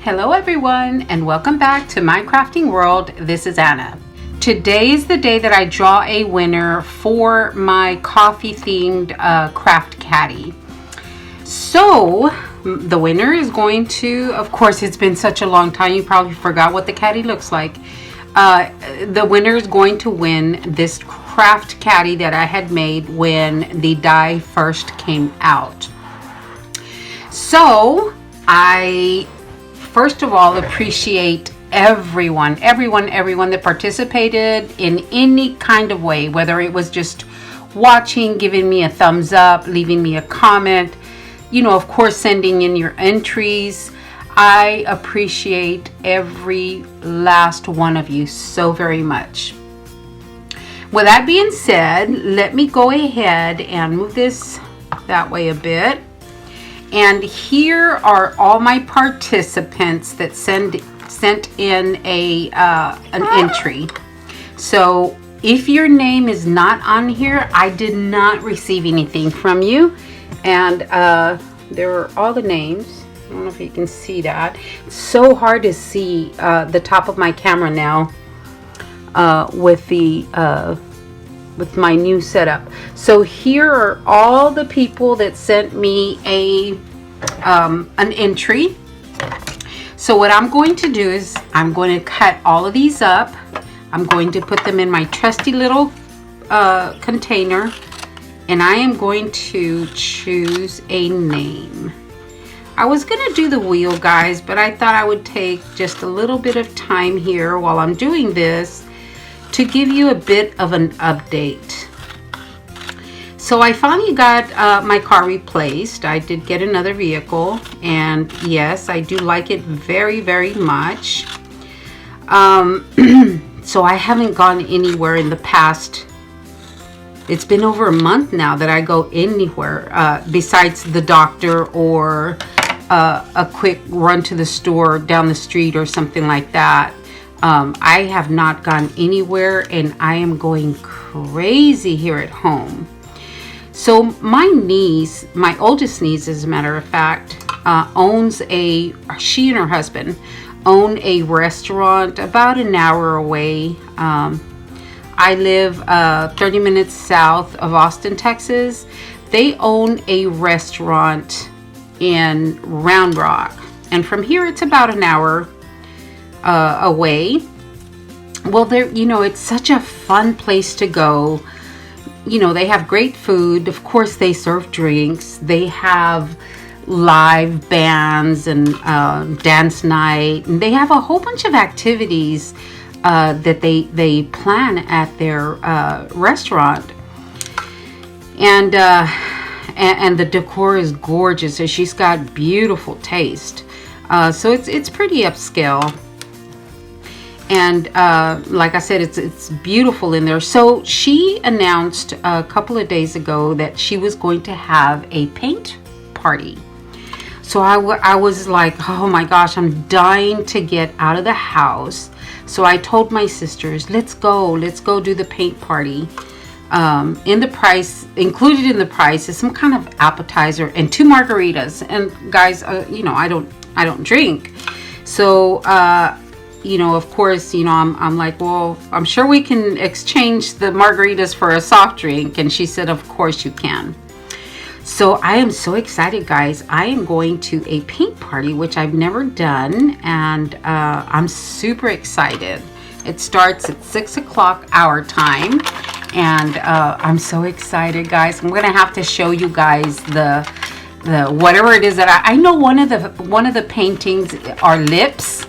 Hello everyone, and welcome back to my crafting world. This is Anna. Today is the day that I draw a winner for my coffee themed craft caddy. So the winner is going to, of course, it's been such a long time, you probably forgot what the caddy looks like. The winner is going to win this craft caddy that I had made when the die first came out. So I first of all appreciate everyone that participated in any kind of way, whether it was just watching, giving me a thumbs up, leaving me a comment, of course sending in your entries. I appreciate every last one of you so very much. With that being said, let me go ahead and move this that way a bit. And here are all my participants that sent in an entry. So if your name is not on here, I did not receive anything from you. And there are all the names. I don't know if you can see that. It's so hard to see the top of my camera now with my new setup. So here are all the people that sent me an entry. So what I'm going to do is I'm going to cut all of these up. I'm going to put them in my trusty little container, and I am going to choose a name. I was going to do the wheel, guys, but I thought I would take just a little bit of time here while I'm doing this to give you a bit of an update. So I finally got my car replaced. I did get another vehicle, and yes, I do like it very, very much. So I haven't gone anywhere in the past. It's been over a month now that I go anywhere besides the doctor or a quick run to the store down the street or something like that. I have not gone anywhere, and I am going crazy here at home. So my niece, my oldest niece, as a matter of fact, she and her husband own a restaurant about an hour away. I live 30 minutes south of Austin, Texas. They own a restaurant in Round Rock, and from here it's about an hour away. Well, it's such a fun place to go. They have great food. Of course, they serve drinks. They have live bands and dance night, and they have a whole bunch of activities that they plan at their restaurant. And the decor is gorgeous. So she's got beautiful taste. So it's pretty upscale. And like I said, it's beautiful in there. So she announced a couple of days ago that she was going to have a paint party. So I was like, oh my gosh, I'm dying to get out of the house. So I told my sisters, let's go do the paint party. In the price, included in the price, is some kind of appetizer and 2 margaritas. And guys, I don't drink. So of course, I'm like, well, I'm sure we can exchange the margaritas for a soft drink. And she said, of course you can. So I am so excited, guys. I am going to a paint party, which I've never done. And I'm super excited. It starts at 6 o'clock our time. And I'm so excited, guys. I'm going to have to show you guys the whatever it is that I know one of the paintings are lips.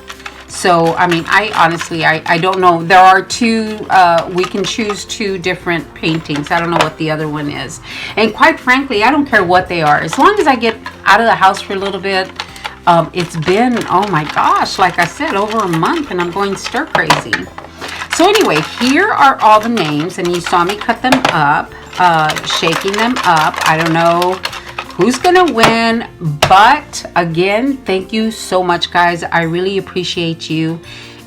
So, I mean, I honestly don't know. There are 2, we can choose 2 different paintings. I don't know what the other one is. And quite frankly, I don't care what they are. As long as I get out of the house for a little bit. It's been, oh my gosh, like I said, over a month, and I'm going stir crazy. So anyway, here are all the names, and you saw me cut them up, shaking them up. I don't know who's gonna win, but again, thank you so much, guys. I really appreciate you,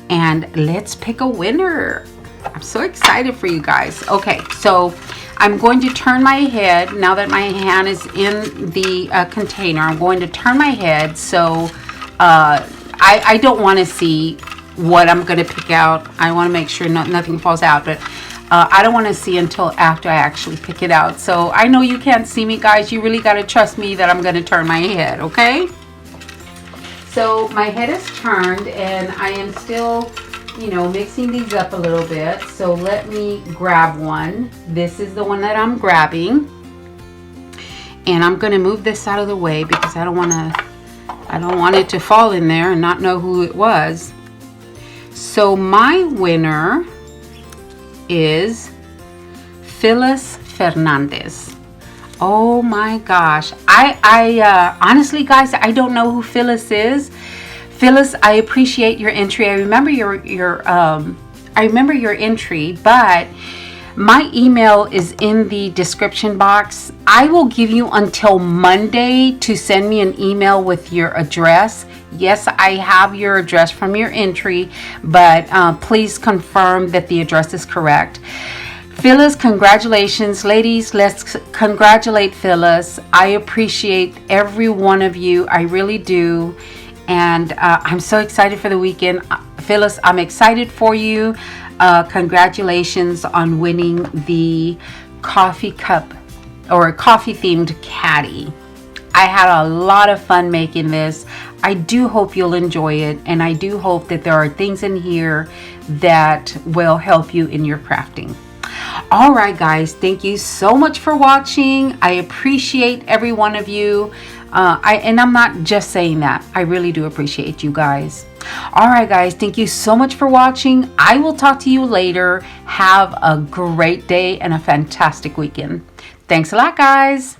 and let's pick a winner. I'm so excited for you guys. Okay, so I'm going to turn my head now that my hand is in the container. I'm going to turn my head so I don't want to see what I'm going to pick out. I want to make sure nothing falls out, but I don't want to see until after I actually pick it out. So I know you can't see me, guys. You really got to trust me that I'm going to turn my head, okay? So my head is turned, and I am still, you know, mixing these up a little bit. So let me grab one. This is the one that I'm grabbing. And I'm going to move this out of the way because I don't want it to fall in there and not know who it was. So my winner is Phyllis Fernandez. Oh my gosh. I honestly, guys, I don't know who Phyllis is. Phyllis, I appreciate your entry. I remember your entry, but my email is in the description box. I will give you until Monday to send me an email with your address. Yes, I have your address from your entry, but please confirm that the address is correct. Phyllis, congratulations. Ladies, let's congratulate Phyllis. I appreciate every one of you. I really do. And I'm so excited for the weekend. Phyllis, I'm excited for you. Congratulations on winning the coffee cup or coffee themed caddy. I had a lot of fun making this. I do hope you'll enjoy it, and I do hope that there are things in here that will help you in your crafting. All right, guys, thank you so much for watching. I appreciate every one of you. And I'm not just saying that. I really do appreciate you guys. All right, guys, thank you so much for watching. I will talk to you later. Have a great day and a fantastic weekend. Thanks a lot, guys.